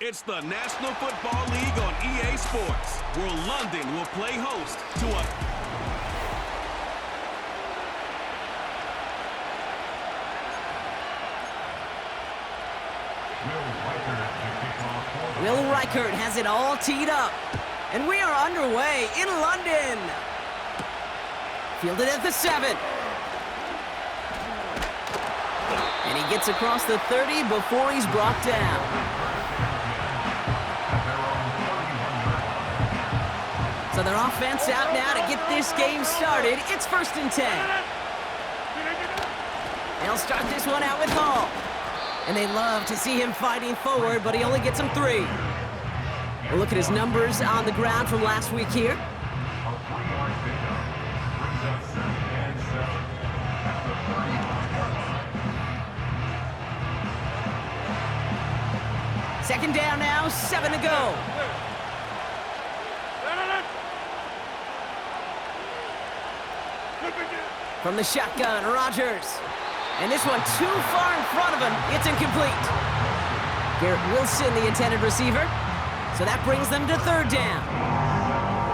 It's the National Football League on EA Sports, where London will play host to a... Will Reichert has it all teed up. And we are underway in London. Fielded at the 7. And he gets across the 30 before he's brought down. So their offense out now to get this game started. It's 1st and 10. They'll start this one out with Hall. And they love to see him fighting forward, but he only gets them 3. We'll look at his numbers on the ground from last week here. Second down now, 7 to go. From the shotgun, Rodgers. And this one too far in front of him. It's incomplete. Garrett Wilson, the intended receiver. So that brings them to 3rd down.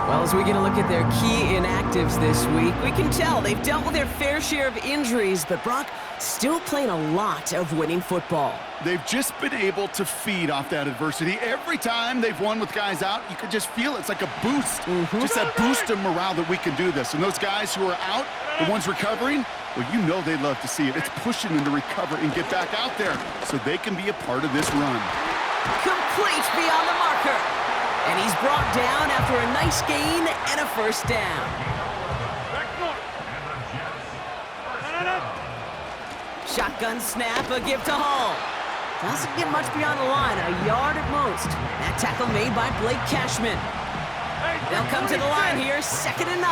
Well, as we get a look at their key inactives this week, we can tell they've dealt with their fair share of injuries, but Brock still playing a lot of winning football. They've just been able to feed off that adversity. Every time they've won with guys out, you could just feel it's like a boost. Just that boost of morale that we can do this. And those guys who are out, the ones recovering, well, you know they love to see it. It's pushing them to recover and get back out there so they can be a part of this run. Complete beyond the marker. And he's brought down after a nice gain and a 1st down. Shotgun snap, a give to Hall. Doesn't get much beyond the line, a yard at most. That tackle made by Blake Cashman. They'll come to the line here, 2nd and 9.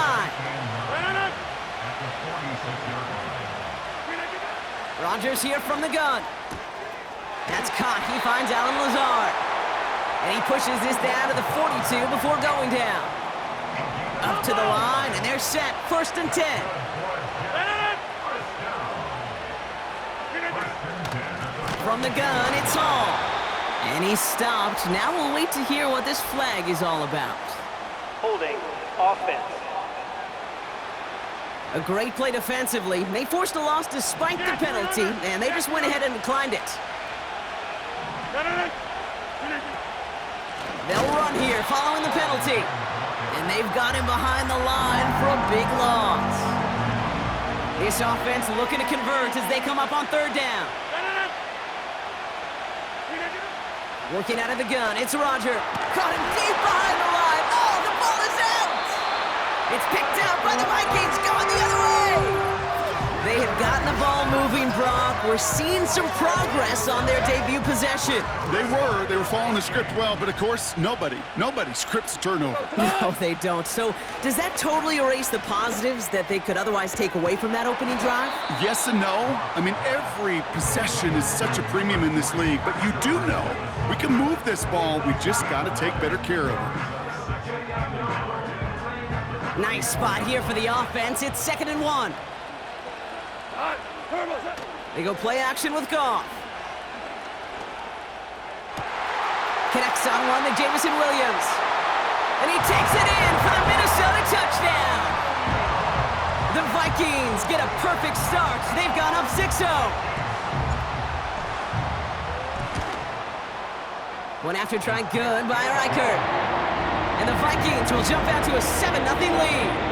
Rodgers here from the gun. That's caught. He finds Alan Lazard. And he pushes this down to the 42 before going down. Up to the line, and they're set. 1st and 10. From the gun, it's Hall. And he's stopped. Now we'll wait to hear what this flag is all about. Holding offense. A great play defensively. They forced a loss despite the penalty, and they just went ahead and declined it. They'll run here following the penalty. And they've got him behind the line for a big loss. This offense looking to convert as they come up on 3rd down. Working out of the gun, it's Roger. Caught him deep behind the line. Oh, the ball is out! It's picked up by the Vikings, going the other way! They have gotten the ball moving, Brock. We're seeing some progress on their debut possession. They were following the script well, but of course, nobody scripts a turnover. No, they don't. So does that totally erase the positives that they could otherwise take away from that opening drive? Yes and no. I mean, every possession is such a premium in this league, but you do know we can move this ball. We just got to take better care of it. Nice spot here for the offense. It's 2nd and 1. They go play action with Goff. Connects on one to Jameson Williams. And he takes it in for the Minnesota touchdown. The Vikings get a perfect start. They've gone up 6-0. One after trying good by Reichert. And the Vikings will jump out to a 7-0 lead.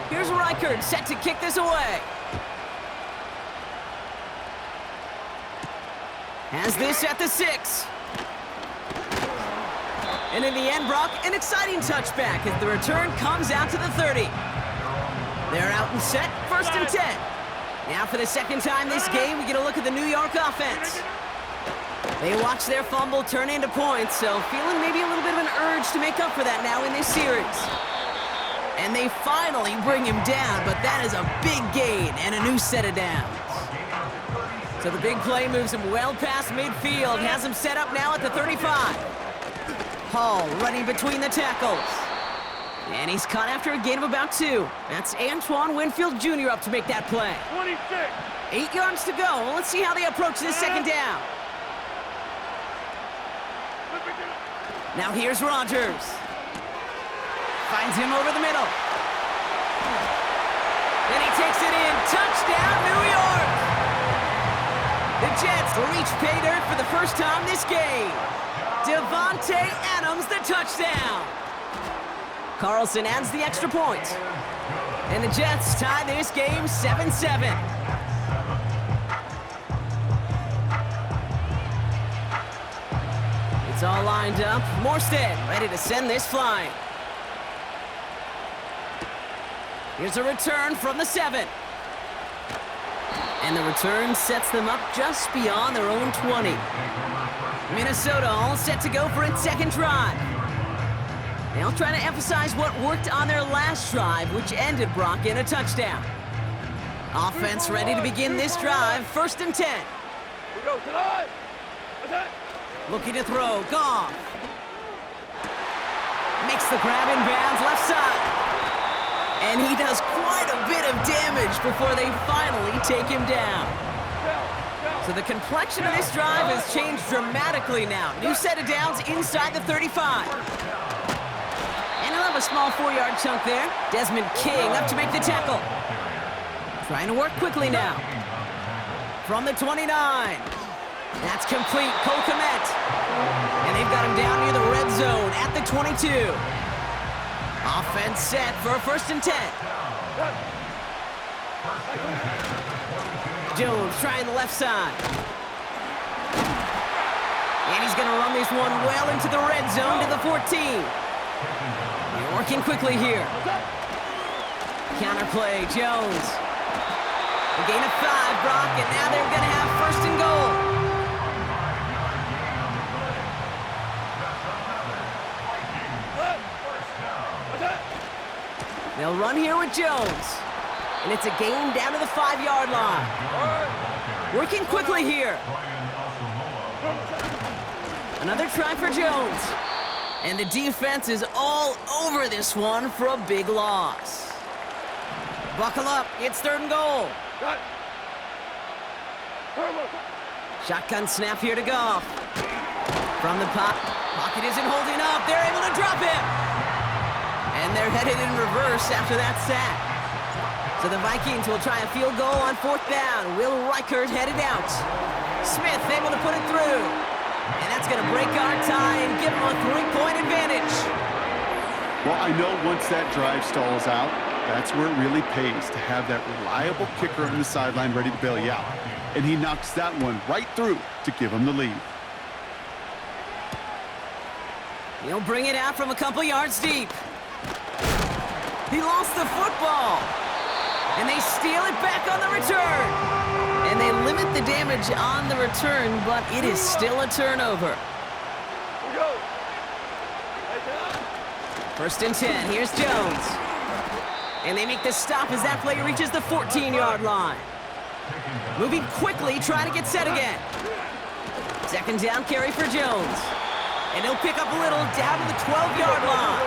Here's Reichert set to kick this away. Has this at the 6. And in the end, Brock, an exciting touchback as the return comes out to the 30. They're out and set, 1st and 10. Now for the 2nd time this game, we get a look at the New York offense. They watch their fumble turn into points, so feeling maybe a little bit of an urge to make up for that now in this series. And they finally bring him down, but that is a big gain and a new set of downs. So the big play moves him well past midfield, has him set up now at the 35. Hall running between the tackles. And he's caught after a gain of about 2. That's Antoine Winfield Jr. up to make that play. 26. 8 yards to go. Let's see how they approach this second down. Now here's Rodgers. Finds him over the middle. Then he takes it in. Touchdown, New York! The Jets reach pay dirt for the first time this game. Devontae Adams, the touchdown. Carlson adds the extra point. And the Jets tie this game 7-7. It's all lined up. Morstead ready to send this flying. Here's a return from the 7. And the return sets them up just beyond their own 20. Minnesota all set to go for its second drive. They'll try to emphasize what worked on their last drive, which ended Brock in a touchdown. Offense ready to begin this drive, 1st and 10. Looking to throw, Goff. Makes the grab in bounds, left side. And he does quite a bit of damage before they finally take him down. So the complexion of this drive has changed dramatically now. New set of downs inside the 35. And he'll have a small 4-yard chunk there. Desmond King up to make the tackle. Trying to work quickly now. From the 29. That's complete, Cole Kmet. And they've got him down near the red zone at the 22. Offense set for a 1st and 10. Jones trying the left side. And he's going to run this one well into the red zone to the 14. They're working quickly here. Counterplay, Jones. A gain of 5, Brock, and now they're going to have 1st and goal. They'll run here with Jones. And it's a gain down to the 5-yard line. Working quickly here. Another try for Jones. And the defense is all over this one for a big loss. Buckle up, it's 3rd and goal. Shotgun snap here to Goff. From the pocket isn't holding up. They're able to drop him. And they're headed in reverse after that sack. So the Vikings will try a field goal on 4th down. Will Reichert headed out. Smith able to put it through. And that's going to break our tie and give them a 3-point advantage. Well, I know once that drive stalls out, that's where it really pays to have that reliable kicker on the sideline ready to bail you out. And he knocks that one right through to give him the lead. He'll bring it out from a couple yards deep. He lost the football. And they steal it back on the return. And they limit the damage on the return, but it is still a turnover. 1st and 10, here's Jones. And they make the stop as that play reaches the 14-yard line. Moving quickly, trying to get set again. 2nd down carry for Jones. And he'll pick up a little down to the 12-yard line.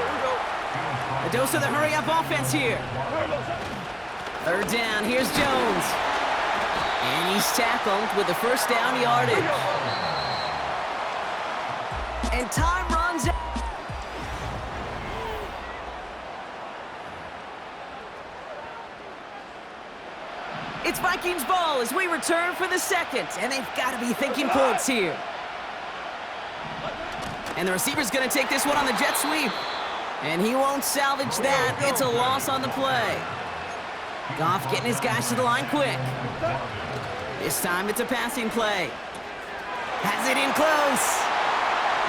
A dose of the hurry-up offense here. 3rd down, here's Jones. And he's tackled with the 1st down yardage. And time runs out. It's Vikings ball as we return for the 2nd. And they've got to be thinking points here. And the receiver's going to take this one on the jet sweep. And he won't salvage that. It's a loss on the play. Goff getting his guys to the line quick. This time it's a passing play. Has it in close.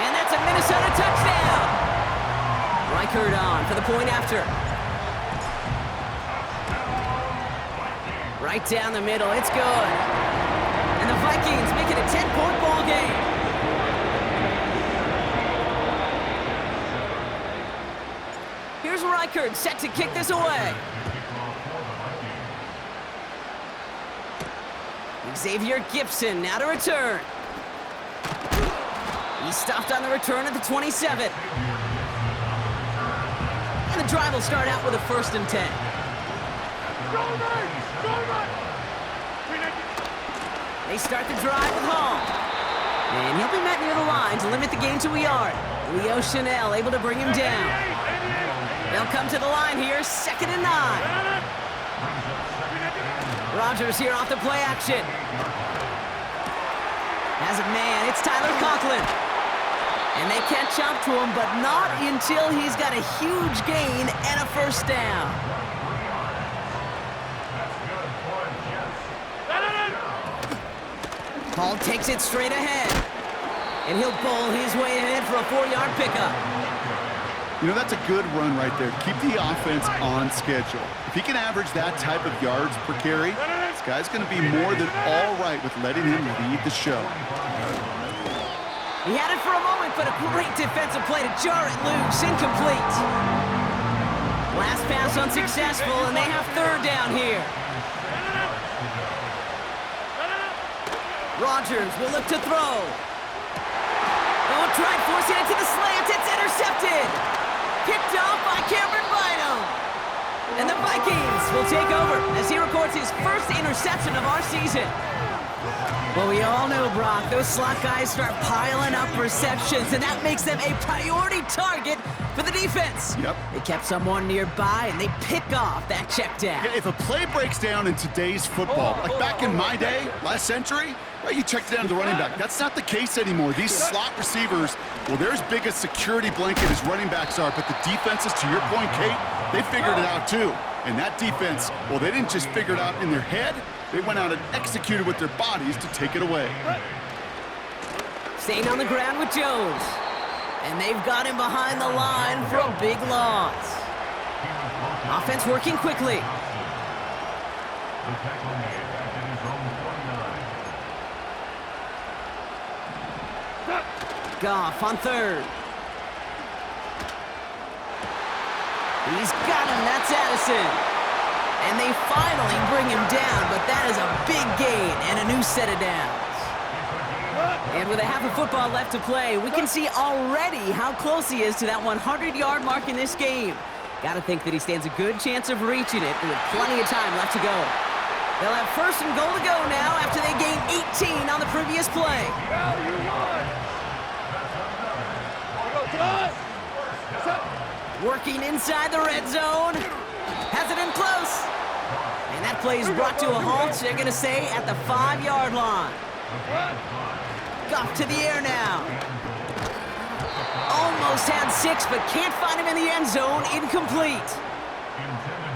And that's a Minnesota touchdown. Reichert on for the point after. Right down the middle, it's good. And the Vikings make it a 10-point ball game. Here's Reichert set to kick this away. Xavier Gibson now to return. He stopped on the return at the 27. And the drive will start out with a 1st and 10. They start the drive with Hall. And he'll be met near the line to limit the gain to a yard. Leo Chanel able to bring him down. They'll come to the line here, 2nd and 9. Rodgers here off the play action. Has a man, it's Tyler Conklin. And they catch up to him, but not until he's got a huge gain and a 1st down. Hall takes it straight ahead. And he'll bowl his way ahead for a 4-yard pickup. You know, that's a good run right there. Keep the offense on schedule. If he can average that type of yards per carry, this guy's going to be more than all right with letting him lead the show. He had it for a moment, but a great defensive play to jar it loose. Incomplete. Last pass unsuccessful, and they have 3rd down here. Rodgers will look to throw. Oh, tried forcing it to the slant. It's intercepted. Picked off by Cameron Bynum. And the Vikings will take over as he records his 1st interception of our season. Well, we all know, Brock, those slot guys start piling up receptions, and that makes them a priority target for the defense. Yep. They kept someone nearby, and they pick off that check down. Yeah, if a play breaks down in today's football, like back in my day, last century, well, you check it down to the running back. That's not the case anymore. These slot receivers, well, they're as big a security blanket as running backs are, but the defenses, to your point, Kate, they figured it out too. And that defense, well, they didn't just figure it out in their head. They went out and executed with their bodies to take it away. Staying on the ground with Jones. And they've got him behind the line for a big loss. Offense working quickly. Goff on 3rd. He's got him, that's Addison. And they finally bring him down, but that is a big gain and a new set of downs. And with a half of football left to play, we can see already how close he is to that 100-yard mark in this game. Got to think that he stands a good chance of reaching it with plenty of time left to go. They'll have 1st and goal to go now after they gained 18 on the previous play. Working inside the red zone. Has it in close. And that play is brought to a halt, they're going to say, at the 5-yard line. Goff to the air now. Almost had 6, but can't find him in the end zone. Incomplete.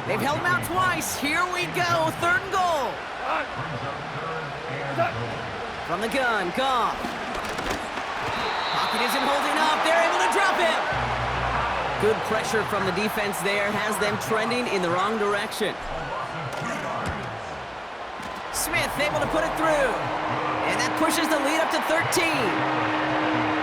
They've held him out twice. Here we go. 3rd and goal. From the gun, Goff. Pocket isn't holding up. They're able to drop him. Good pressure from the defense there has them trending in the wrong direction. Smith able to put it through. And that pushes the lead up to 13.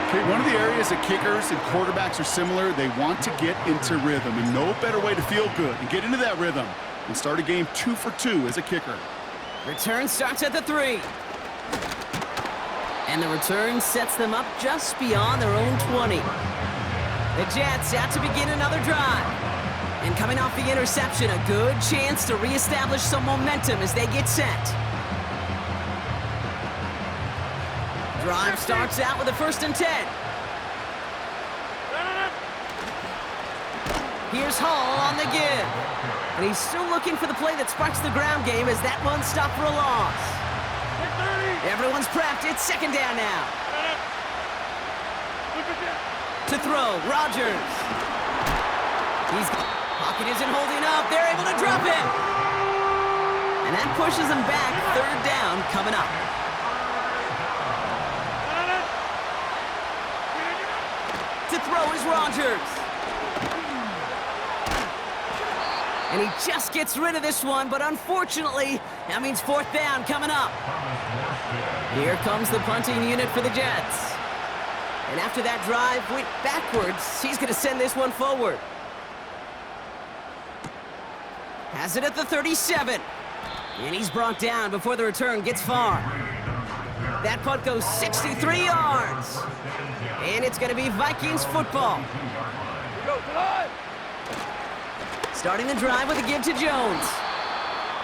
Okay, one of the areas that kickers and quarterbacks are similar, they want to get into rhythm. And no better way to feel good and get into that rhythm than start a game 2 for 2 as a kicker. Return starts at the 3. And the return sets them up just beyond their own 20. The Jets out to begin another drive. And coming off the interception, a good chance to reestablish some momentum as they get set. Drive starts out with a 1st and 10. Here's Hall on the give. And he's still looking for the play that sparks the ground game as that one stopped for a loss. Everyone's prepped. It's 2nd down now. To throw, Rodgers. Pocket isn't holding up. They're able to drop him. And that pushes him back. 3rd down coming up. To throw is Rodgers. And he just gets rid of this one, but unfortunately, that means 4th down coming up. Here comes the punting unit for the Jets. And after that drive went backwards, he's going to send this one forward. Has it at the 37. And he's brought down before the return gets far. That punt goes 63 yards. And it's going to be Vikings football. Starting the drive with a give to Jones.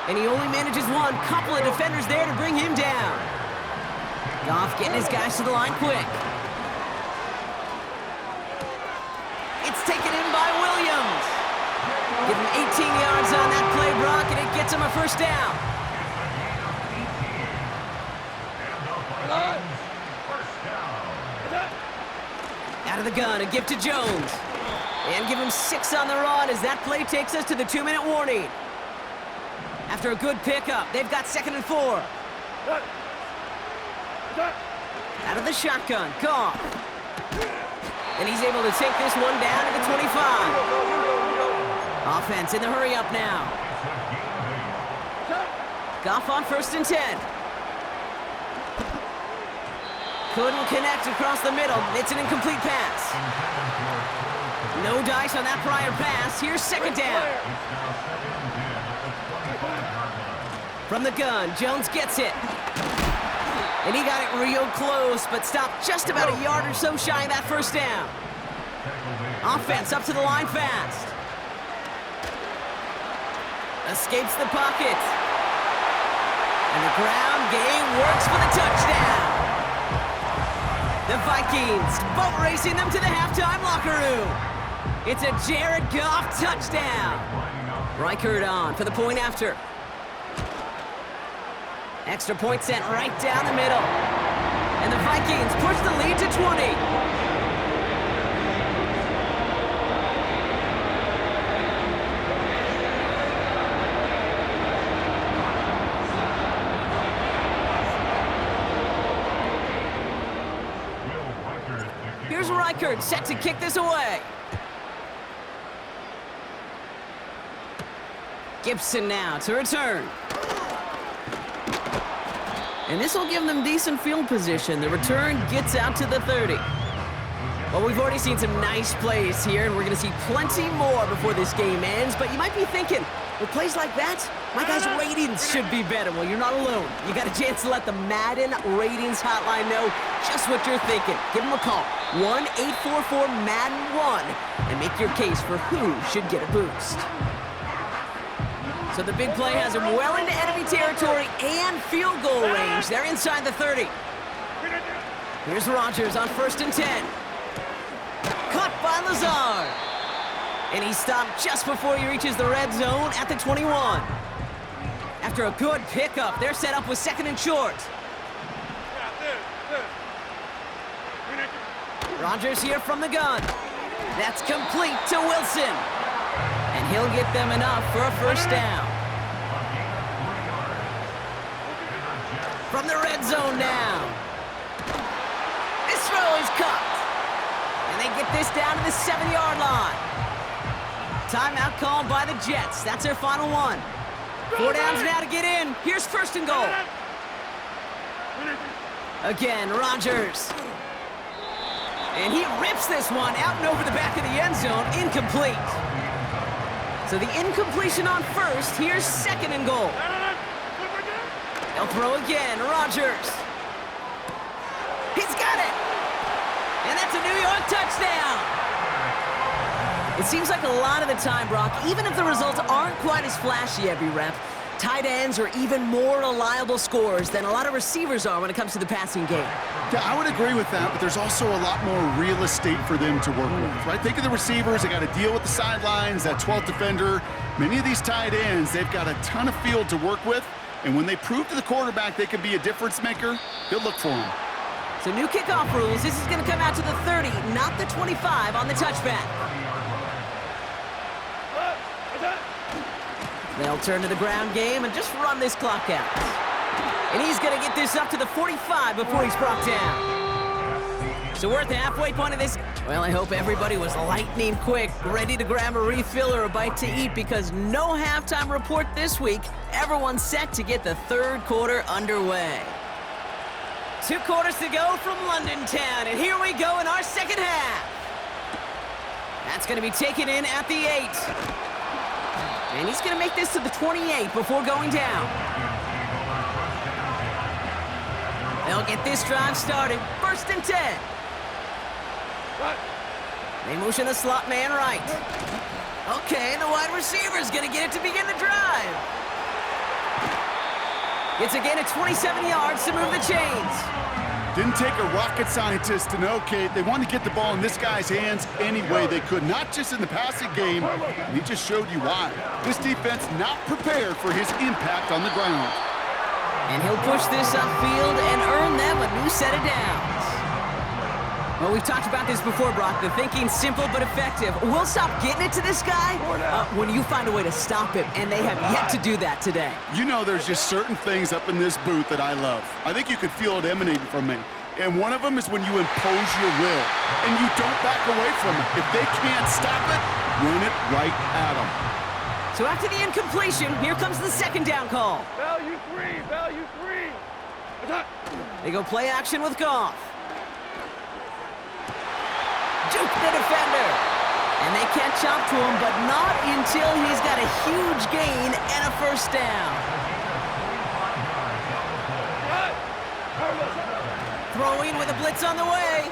And he only manages one. Couple of defenders there to bring him down. Goff getting his guys to the line quick. It's taken in by Williams. Give him 18 yards on that play, Brock, and it gets him a first down. Out of the gun, a give to Jones. And give him 6 on the run as that play takes us to the 2-minute warning. After a good pickup, they've got 2nd and 4. Out of the shotgun, Goff. And he's able to take this one down to the 25. Offense in the hurry up now. Goff on 1st and 10. Couldn't connect across the middle. It's an incomplete pass. No dice on that prior pass. Here's 2nd down. From the gun, Jones gets it. And he got it real close, but stopped just about a yard or so shy of that first down. Offense up to the line fast. Escapes the pocket. And the ground game works for the touchdown. The Vikings boat racing them to the halftime locker room. It's a Jared Goff touchdown. Reichert on for the point after. Extra point sent right down the middle. And the Vikings push the lead to 20. Here's Reichert set to kick this away. Gibson now to return. And this will give them decent field position. The return gets out to the 30. Well, we've already seen some nice plays here, and we're going to see plenty more before this game ends. But you might be thinking, with plays like that, my guys' ratings should be better. Well, you're not alone. You got a chance to let the Madden ratings hotline know just what you're thinking. Give them a call, 1-844-MADDEN-1, and make your case for who should get a boost. So the big play has him well into enemy territory and field goal range. They're inside the 30. Here's Rodgers on 1st and 10. Caught by Lazard. And he stopped just before he reaches the red zone at the 21. After a good pickup, they're set up with 2nd and short. Rodgers here from the gun. That's complete to Wilson. And he'll get them enough for a first down. From the red zone now. This throw is caught. And they get this down to the 7-yard line. Timeout called by the Jets. That's their final one. 4 downs now to get in. Here's 1st and goal. Again, Rodgers. And he rips this one out and over the back of the end zone. Incomplete. So the incompletion on 1st. Here's 2nd and goal. They'll throw again. Rodgers. He's got it. And that's a New York touchdown. It seems like a lot of the time, Brock, even if the results aren't quite as flashy every rep, tight ends are even more reliable scorers than a lot of receivers are when it comes to the passing game. Yeah, I would agree with that, but there's also a lot more real estate for them to work with, right? Think of the receivers. They got to deal with the sidelines, that 12th defender. Many of these tight ends, they've got a ton of field to work with, and when they prove to the quarterback they can be a difference maker, he'll look for them. So new kickoff rules. This is going to come out to the 30, not the 25 on the touchback. They'll turn to the ground game and just run this clock out. And he's going to get this up to the 45 before he's brought down. So we're at the halfway point of this. Well, I hope everybody was lightning quick, ready to grab a refill or a bite to eat, because no halftime report this week. Everyone's set to get the 3rd quarter underway. 2 quarters to go from London Town, and here we go in our 2nd half. That's going to be taken in at the 8. And he's going to make this to the 28 before going down. They'll get this drive started. 1st and 10. They motion the slot man right. Okay, the wide receiver's going to get it to begin the drive. It's a gain of 27 yards to move the chains. Didn't take a rocket scientist to know, Kate. They wanted to get the ball in this guy's hands any way they could, not just in the passing game. And he just showed you why. This defense not prepared for his impact on the ground. And he'll push this upfield and earn them a new set of downs. Well, we've talked about this before, Brock. The thinking's simple but effective. We'll stop getting it to this guy when you find a way to stop him, and they have yet to do that today. You know, there's just certain things up in this booth that I love. I think you could feel it emanating from me. And one of them is when you impose your will, and you don't back away from it. If they can't stop it, run it right at them. So after the incompletion, here comes the 2nd down call. Value 3, value 3. Attack. They go play action with Goff. Juke the defender. And they catch up to him, but not until he's got a huge gain and a 1st down. Throwing with a blitz on the way.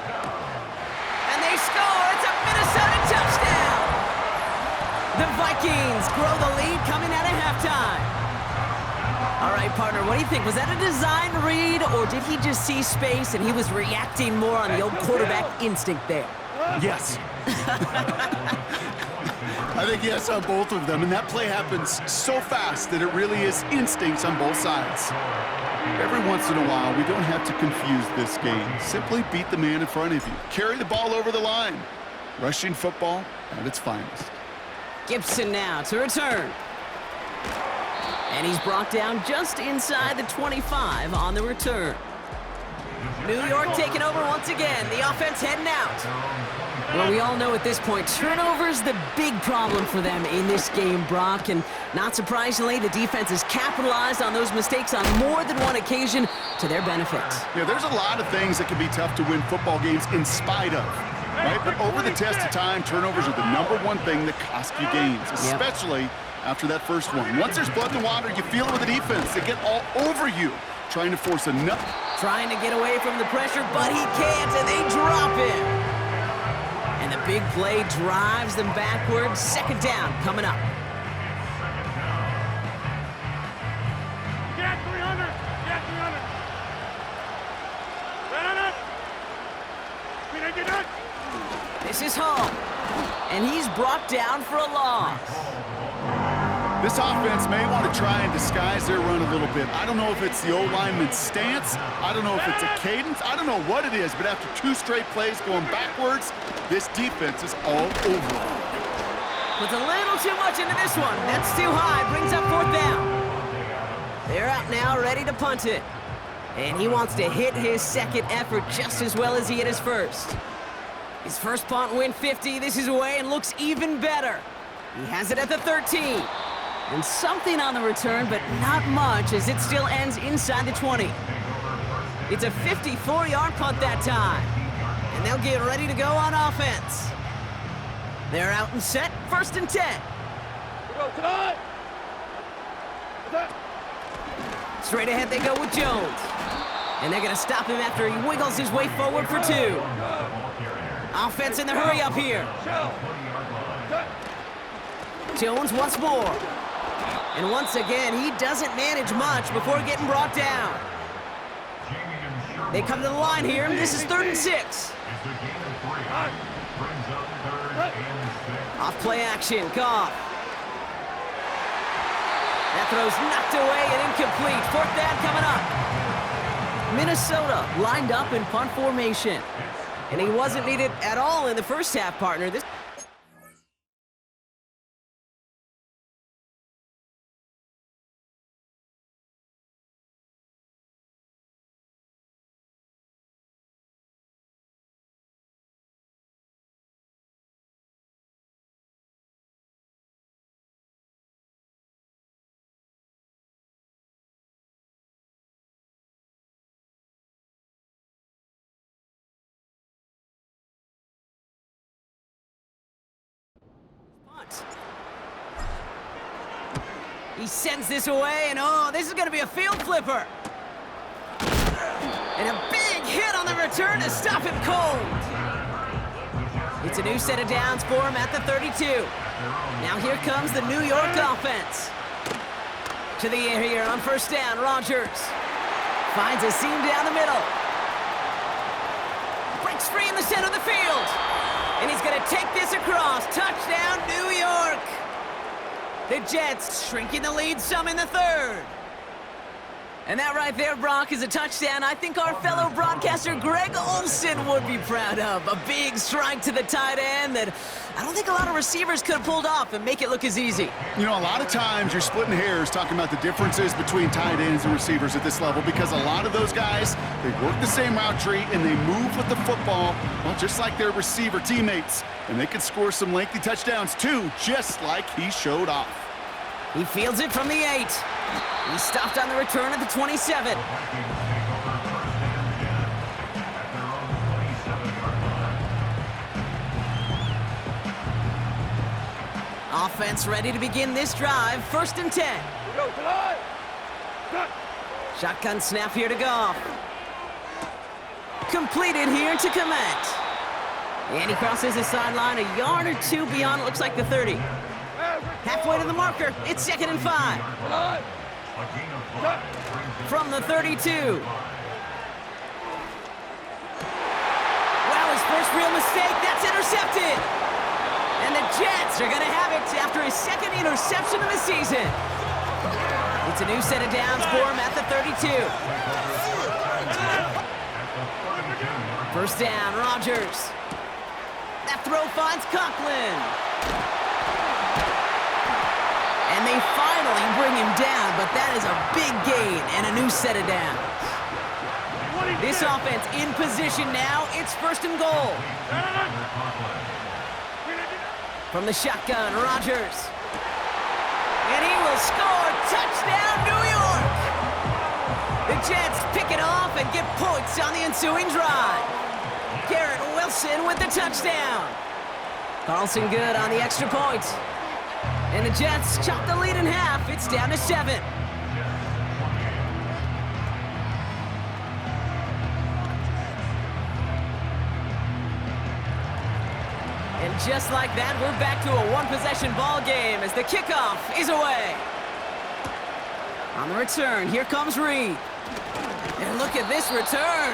And they score. It's a Minnesota touchdown. The Vikings grow the lead coming out of halftime. All right, partner, what do you think? Was that a design read, or did he just see space and he was reacting more on the old quarterback instinct there? Yes. I think yes on both of them, and that play happens so fast that it really is instincts on both sides. Every once in a while, we don't have to confuse this game. Simply beat the man in front of you. Carry the ball over the line. Rushing football at its finest. Gibson now to return. And he's brought down just inside the 25 on the return. New York taking over once again. The offense heading out. Well, we all know at this point, turnover's the big problem for them in this game, Brock. And not surprisingly, the defense has capitalized on those mistakes on more than one occasion to their benefit. Yeah, there's a lot of things that can be tough to win football games in spite of, right? But over the test of time, turnovers are the #1 thing that cost you games, especially after that first one. Once there's blood in the water, you feel it with the defense. They get all over you, trying to force enough. Trying to get away from the pressure, but he can't, and they drop him. And the big play drives them backwards. 2nd down coming up. Get 300. Get 300. This is Hall. And he's brought down for a loss. This offense may want to try and disguise their run a little bit. I don't know if it's the O-lineman's stance. I don't know if it's a cadence. I don't know what it is, but after 2 straight plays going backwards, this defense is all over it. Puts a little too much into this one. That's too high. Brings up 4th down. They're out now, ready to punt it. And he wants to hit his 2nd effort just as well as he hit his 1st. His first punt went 50. This is away and looks even better. He has it at the 13. And something on the return, but not much, as it still ends inside the 20. It's a 54-yard punt that time. And they'll get ready to go on offense. They're out and set, 1st and 10. Straight ahead they go with Jones. And they're going to stop him after he wiggles his way forward for 2. Offense in the hurry up here. Jones once more. And once again, he doesn't manage much before getting brought down. They come to the line here, and this is 3rd and 6. Off play action, Goff. That throw's knocked away and incomplete. 4th down coming up. Minnesota lined up in punt formation. And he wasn't needed at all in the first half, partner. This He sends this away, and oh, this is going to be a field flipper. And a big hit on the return to stop him cold. It's a new set of downs for him at the 32. Now here comes the New York offense. To the air here on first down, Rodgers. Finds a seam down the middle. Breaks free in the center of the field. And he's going to take this across. Touchdown, New York. The Jets shrinking the lead some in the third. And that right there, Brock, is a touchdown I think our fellow broadcaster Greg Olsen would be proud of. A big strike to the tight end that I don't think a lot of receivers could have pulled off and make it look as easy. You know, a lot of times you're splitting hairs talking about the differences between tight ends and receivers at this level because a lot of those guys, they work the same route tree and they move with the football, well, just like their receiver teammates. And they can score some lengthy touchdowns too, just like he showed off. He fields it from the 8. He stopped on the return at the 27. Offense ready to begin this drive. 1st and 10. Shotgun snap here to Goff. Completed here to Komet. And he crosses the sideline a yard or two beyond, it looks like the 30. Halfway to the marker, it's 2nd and 5. From the 32. Wow, his first real mistake, that's intercepted. And the Jets are gonna have it after his 2nd interception of the season. It's a new set of downs for him at the 32. 1st down, Rodgers. That throw finds Conklin. And they finally bring him down, but that is a big gain and a new set of downs. This offense in position now. It's 1st and goal. From the shotgun, Rodgers. And he will score. Touchdown, New York! The Jets pick it off and get points on the ensuing drive. Garrett Wilson with the touchdown. Carlson good on the extra point. And the Jets chop the lead in half. It's down to 7. And just like that, we're back to a one-possession ball game as the kickoff is away. On the return, here comes Reed. And look at this return.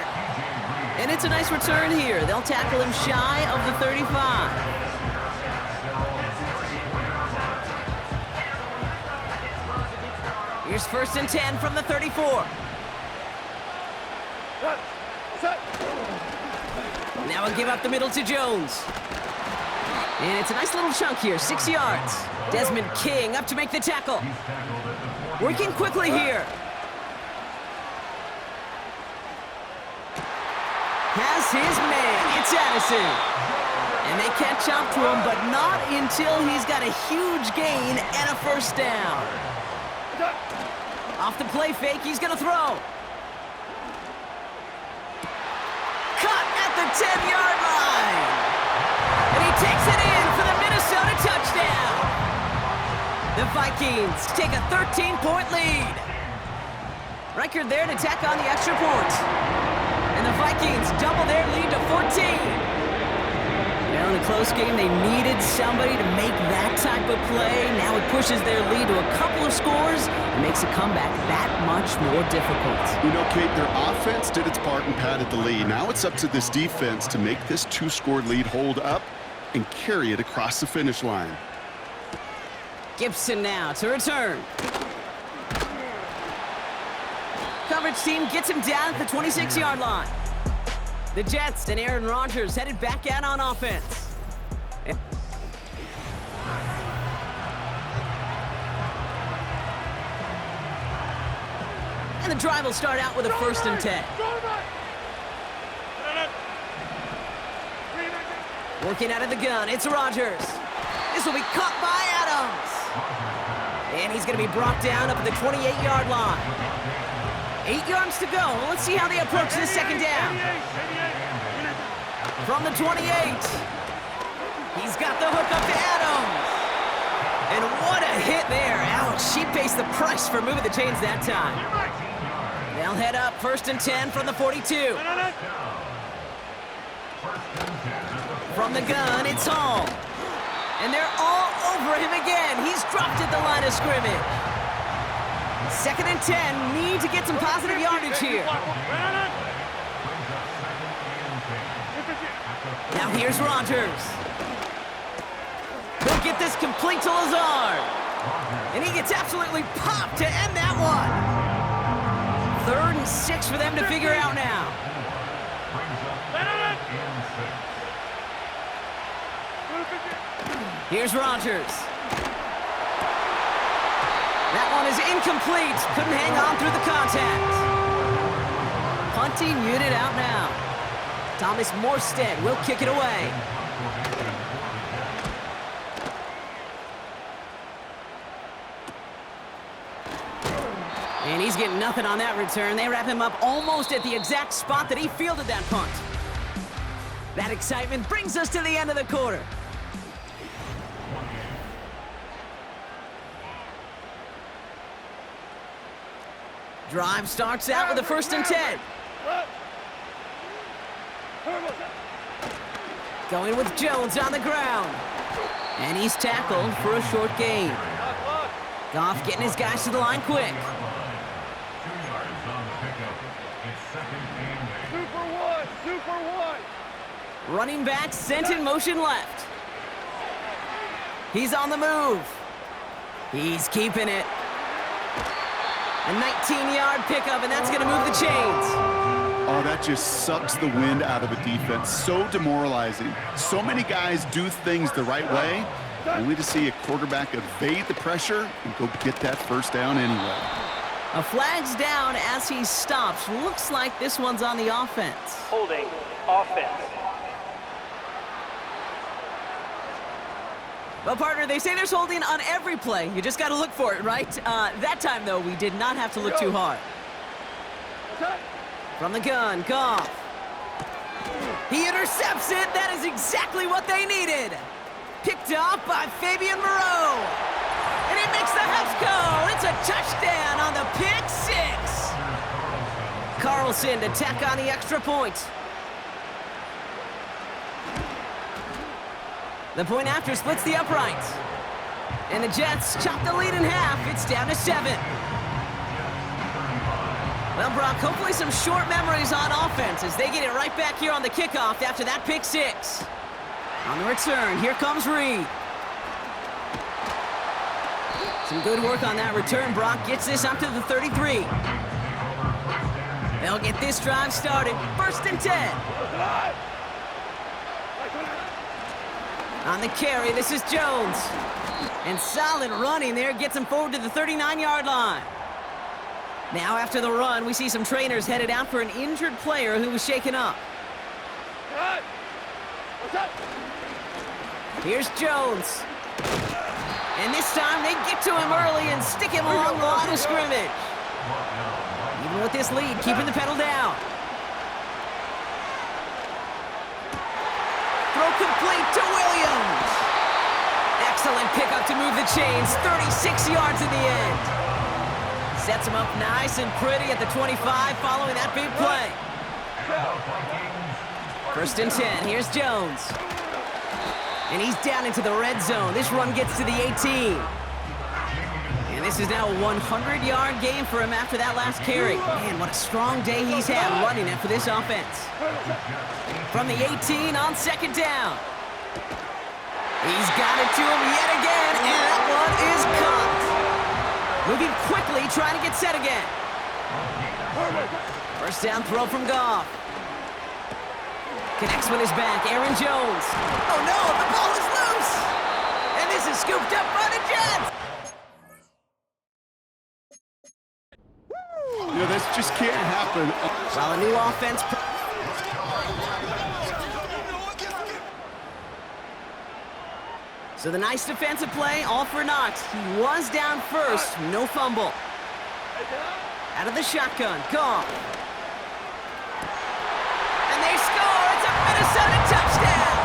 And it's a nice return here. They'll tackle him shy of the 35. Here's 1st and 10 from the 34. Now we'll give up the middle to Jones. And it's a nice little chunk here, 6 yards. Desmond King up to make the tackle. Working quickly here. Has his man, it's Addison. And they catch up to him, but not until he's got a huge gain and a 1st down. Off the play fake, he's gonna throw. Cut at the 10-yard line. And he takes it in for the Minnesota touchdown. The Vikings take a 13-point lead. Record there to tack on the extra point. And the Vikings double their lead to 14. Now in a close game, they needed somebody to make that type of play. Now it pushes their lead to a couple of scores and makes a comeback that much more difficult. You know, Kate, their offense did its part and padded the lead. Now it's up to this defense to make this 2-score lead hold up and carry it across the finish line. Gibson now to return. Coverage team gets him down at the 26-yard line. The Jets and Aaron Rodgers headed back out on offense. And the drive will start out with a 1st and 10. Working out of the gun, it's Rodgers. This will be caught by Adams. And he's going to be brought down up at the 28-yard line. 8 yards to go. Let's see how they approach this 2nd down. From the 28. He's got the hook up to Adams. And what a hit there. Ouch, she pays the price for moving the chains that time. They'll head up 1st and 10 from the 42. From the gun, it's Hall. And they're all over him again. He's dropped at the line of scrimmage. 2nd and 10, need to get some positive yardage here. Now here's Rodgers. He'll get this complete to Lazard. And he gets absolutely popped to end that one. 3rd and 6 for them to figure out now. Here's Rodgers. That one is incomplete. Couldn't hang on through the contact. Punting unit out now. Thomas Morstead will kick it away. And he's getting nothing on that return. They wrap him up almost at the exact spot that he fielded that punt. That excitement brings us to the end of the quarter. Drive starts out with a 1st and 10. Going with Jones on the ground. And he's tackled for a short gain. Goff getting his guys to the line quick. Super one. Running back sent in motion left. He's on the move. He's keeping it. A 19-yard pickup, and that's going to move the chains. Oh, that just sucks the wind out of a defense. So demoralizing. So many guys do things the right way, only to see a quarterback evade the pressure and go get that 1st down anyway. A flag's down as he stops. Looks like this one's on the offense. Holding offense. Well, partner, they say there's holding on every play. You just got to look for it, right? That time, though, we did not have to look too hard. From the gun, Goff. He intercepts it. That is exactly what they needed. Picked off by Fabian Moreau. And it makes the house go. It's a touchdown on the pick 6. Carlson to tack on the extra point. The point after splits the uprights. And the Jets chop the lead in half. It's down to 7. Well, Brock, hopefully some short memories on offense as they get it right back here on the kickoff after that pick 6. On the return, here comes Reed. Some good work on that return. Brock gets this up to the 33. They'll get this drive started. 1st and 10. On the carry, this is Jones. And solid running there gets him forward to the 39-yard line. Now after the run, we see some trainers headed out for an injured player who was shaken up. Here's Jones. And this time they get to him early and stick him along the line of scrimmage. Even with this lead, keeping the pedal down. Throw complete to Williams. Excellent pickup to move the chains. 36 yards in the end. Sets him up nice and pretty at the 25 following that big play. 1st and 10. Here's Jones. And he's down into the red zone. This run gets to the 18. And this is now a 100-yard game for him after that last carry. Man, what a strong day he's had running it for this offense. From the 18 on 2nd down. He's got it to him yet again, and that one is caught. Moving quickly, trying to get set again. 1st down throw from Goff. Connects with his back, Aaron Jones. Oh no, the ball is loose! And this is scooped up by the Jets! You know, this just can't happen. While a new offense... So the nice defensive play, all for naught. He was down first, no fumble. Out of the shotgun, Goff. And they score! It's a Minnesota touchdown!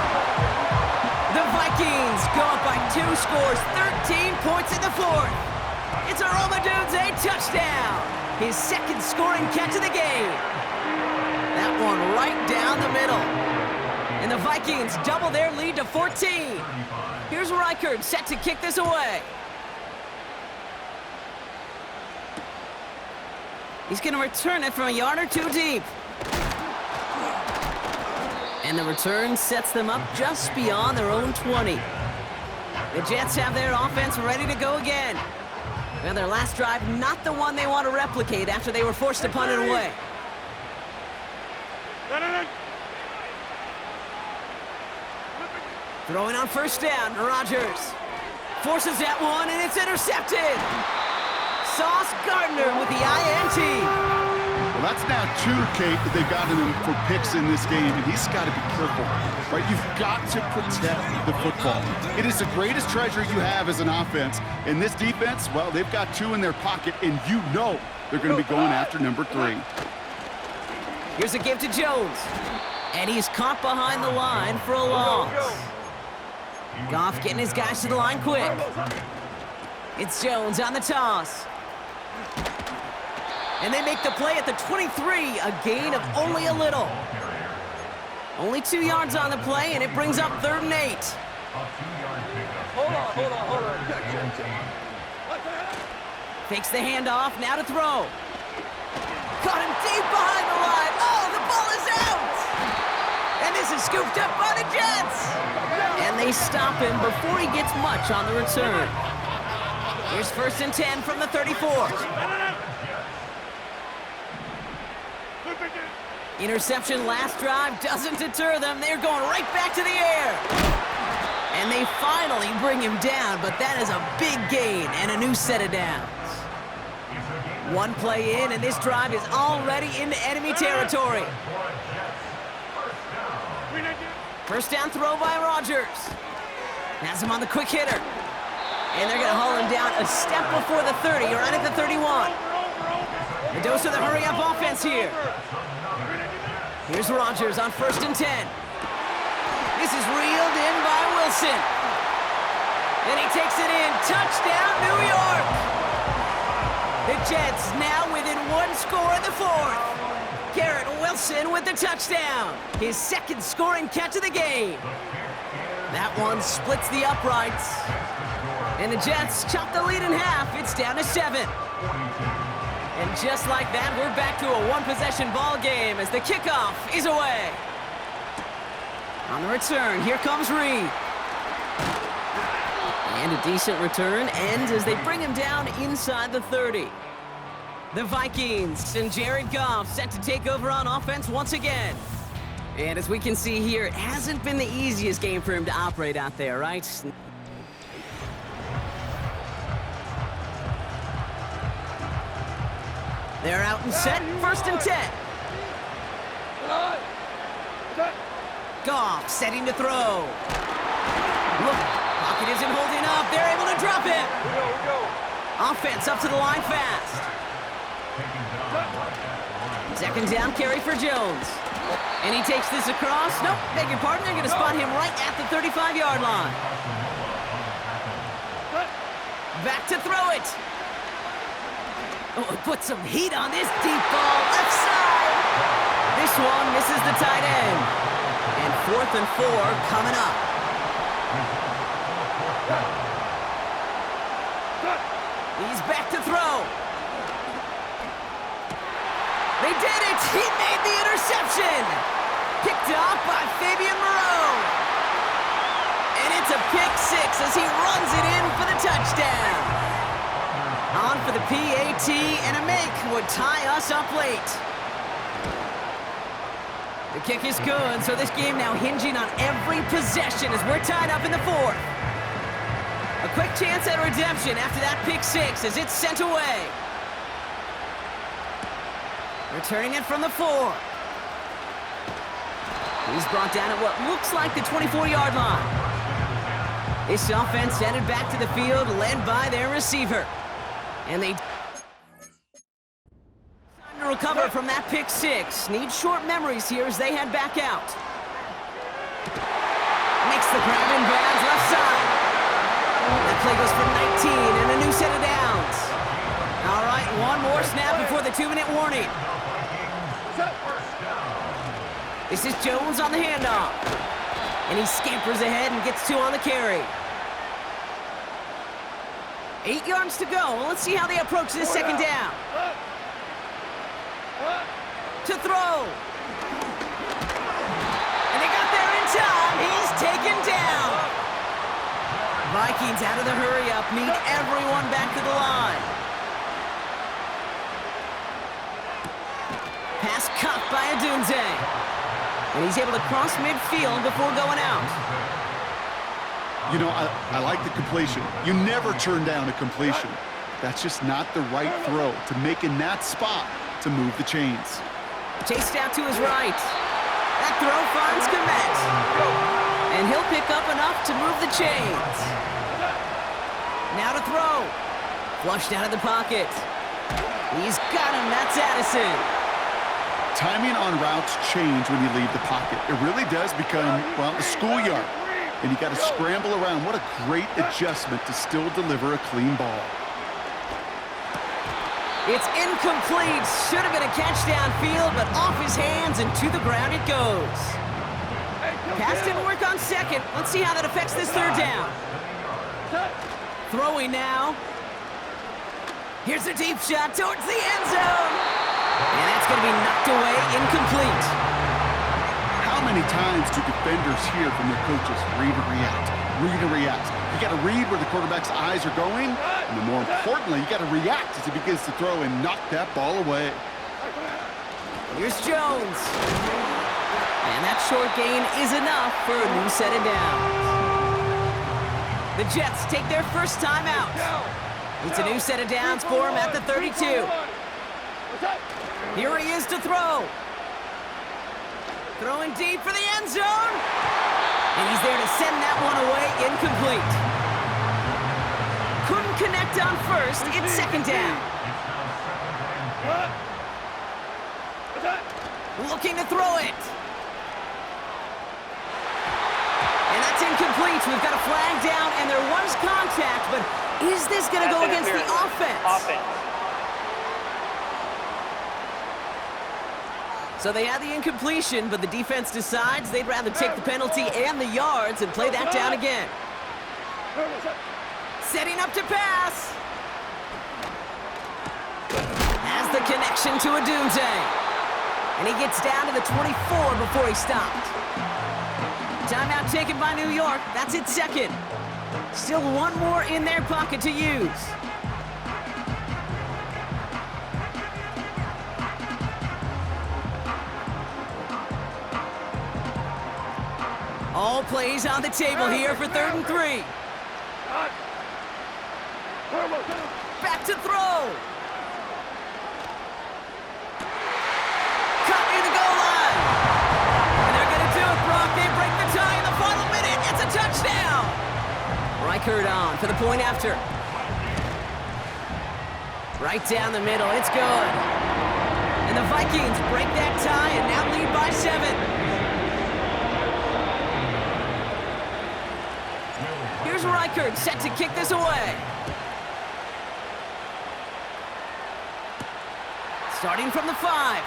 The Vikings go up by 2 scores 13 points in the fourth. It's a Romadunze touchdown. His second scoring catch of the game. That one right down the middle. And the Vikings double their lead to 14. Here's Reichard set to kick this away. He's going to return it from a yard or two deep. And the return sets them up just beyond their own 20. The Jets have their offense ready to go again. Well, their last drive, not the one they want to replicate after they were forced to punt it away. Throwing on first down, Rodgers. Forces that one, and it's intercepted. Sauce Gardner with the INT. Well, that's now 2, Kate, that they've gotten him for picks in this game, and he's got to be careful, right? You've got to protect the football. It is the greatest treasure you have as an offense. In this defense, well, they've got 2 in their pocket, and you know they're going to be going after number 3. Here's a give to Jones, and he's caught behind the line for a loss. Goff getting his guys to the line quick. It's Jones on the toss. And they make the play at the 23, a gain of only a little. Only 2 yards on the play, and it brings up 3rd and 8. Hold on. Fakes the handoff, now to throw. Caught him deep behind the line. Oh, the ball is out! And this is scooped up by the Jets. And they stop him before he gets much on the return. Here's 1st and 10 from the 34. Interception last drive doesn't deter them. They're going right back to the air. And they finally bring him down, but that is a big gain and a new set of downs. 1 play in, and this drive is already into enemy territory. First down throw by Rodgers. Has him on the quick hitter. And they're going to haul him down a step before the 30, right at the 31. A dose of the hurry-up offense here. Here's Rodgers on 1st and 10. This is reeled in by Wilson. And he takes it in. Touchdown, New York! The Jets now within 1 score in the 4th. Garrett Wilson with the touchdown. His second scoring catch of the game. That one splits the uprights. And the Jets chop the lead in half. It's down to 7. And just like that, we're back to a 1-possession ball game as the kickoff is away. On the return, here comes Reed. And a decent return ends as they bring him down inside the 30. The Vikings and Jared Goff set to take over on offense once again. And as we can see here, it hasn't been the easiest game for him to operate out there, right? They're out and set, 1st and 10. Goff setting to throw. Look, pocket isn't holding up. They're able to drop it. Offense up to the line fast. 2nd down carry for Jones. And he takes this across. Nope, beg your pardon. They're going to spot him right at the 35-yard line. Back to throw it. Oh, put some heat on this deep ball. Left side. This one misses the tight end. And 4th and 4 coming up. He's back to throw. They did it! He made the interception! Picked off by Fabian Moreau. And it's a pick 6 as he runs it in for the touchdown. On for the PAT, and a make would tie us up late. The kick is good, so this game now hinging on every possession as we're tied up in the 4th. A quick chance at redemption after that pick 6 as it's sent away. Returning it from the 4. He's brought down at what looks like the 24-yard line. This offense headed back to the field, led by their receiver. And they time to recover from that pick 6. Need short memories here as they head back out. Makes the grab in bounds left side. play goes for 19 and a new set of downs. All right, one more snap before the 2-minute warning. This is Jones on the handoff. And he scampers ahead and gets 2 on the carry. 8 yards to go. Let's see how they approach this second down. To throw. And they got there in time. He's taken down. Vikings out of the hurry-up need everyone back to the line. Pass caught by Adunze. And he's able to cross midfield before going out. You know, I like the completion. You never turn down a completion. That's just not the right throw to make in that spot to move the chains. Chased out to his right. That throw finds Komet. And he'll pick up enough to move the chains. Now to throw. Flushed out of the pocket. He's got him. That's Addison. Timing on routes change when you leave the pocket. It really does become, well, a schoolyard. And you got to scramble around. What a great adjustment to still deliver a clean ball. It's incomplete. Should have been a catch downfield, but off his hands and to the ground it goes. Pass didn't work on second. Let's see how that affects this third down. Throwing now. Here's a deep shot towards the end zone. And that's going to be knocked away, incomplete. How many times do defenders hear from their coaches, read and react, read and react? You got to read where the quarterback's eyes are going, and then more importantly, you got to react as he begins to throw and knock that ball away. Here's Jones. And that short gain is enough for a new set of downs. The Jets take their first time out. It's a new set of downs for him at the 32. Here he is to throw. Throwing deep for the end zone. And he's there to send that one away, incomplete. Couldn't connect on first. It's second down. Looking to throw it. And that's incomplete. We've got a flag down, and there was contact, but is this going to go against the offense? So they had the incompletion, but the defense decides they'd rather take the penalty and the yards and play that down again. Setting up to pass. Has the connection to Adunze. And he gets down to the 24 before he stopped. Timeout taken by New York. That's its second. Still one more in their pocket to use. All plays on the table here for 3rd and 3. Back to throw. Cut near the goal line. And they're going to do it, Brock. They break the tie in the final minute. It's a touchdown. Reichert on for the point after. Right down the middle. It's good. And the Vikings break that tie and now lead by 7. Here's Reichert set to kick this away. Starting from the 5.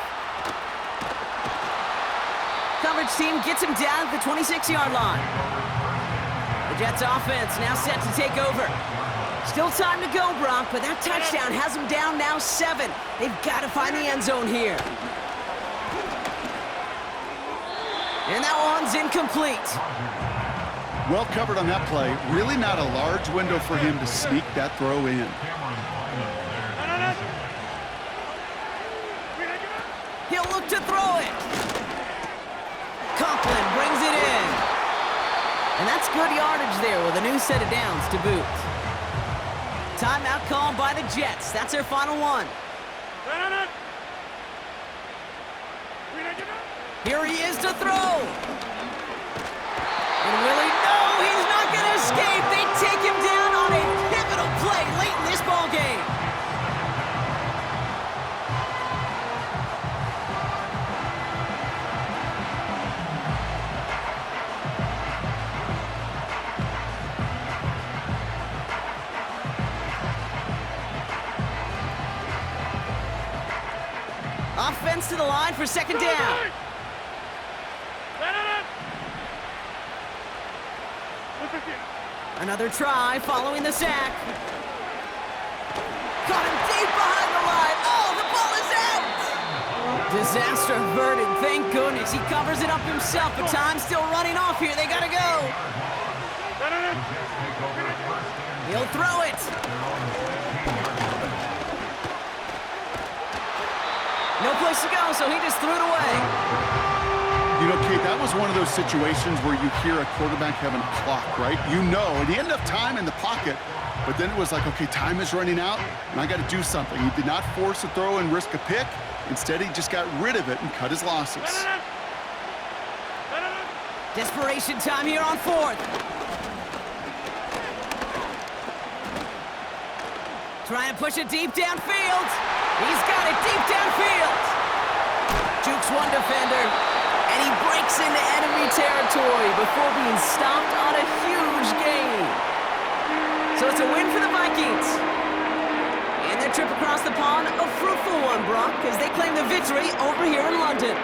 Coverage team gets him down at the 26-yard line. The Jets offense now set to take over. Still time to go, Brock, but that touchdown has them down now 7. They've got to find the end zone here. And that one's incomplete. Well covered on that play. Really not a large window for him to sneak that throw in. He'll look to throw it. Conklin brings it in. And that's good yardage there with a new set of downs to boot. Timeout called by the Jets. That's their final one. Here he is to throw. And Willie, no, he's not going to escape. They take him down on a pivotal play late in this ball game. defense to the line for second down. Another try following the sack. Caught him deep behind the line. Oh, the ball is out! Disaster averted, thank goodness. He covers it up himself, but time's still running off here. They gotta go. He'll throw it. No place to go, so he just threw it away. You know, Kate, that was one of those situations where you hear a quarterback having a clock, right? You know, and he had enough time in the pocket, but then it was like, okay, time is running out, and I got to do something. He did not force a throw and risk a pick. Instead, he just got rid of it and cut his losses. Desperation time here on fourth. Trying to push it deep downfield. He's got it deep downfield. Jukes one defender, and he breaks into enemy territory before being stopped on a huge gain. So it's a win for the Vikings. And their trip across the pond, a fruitful one, Brock, as they claim the victory over here in London.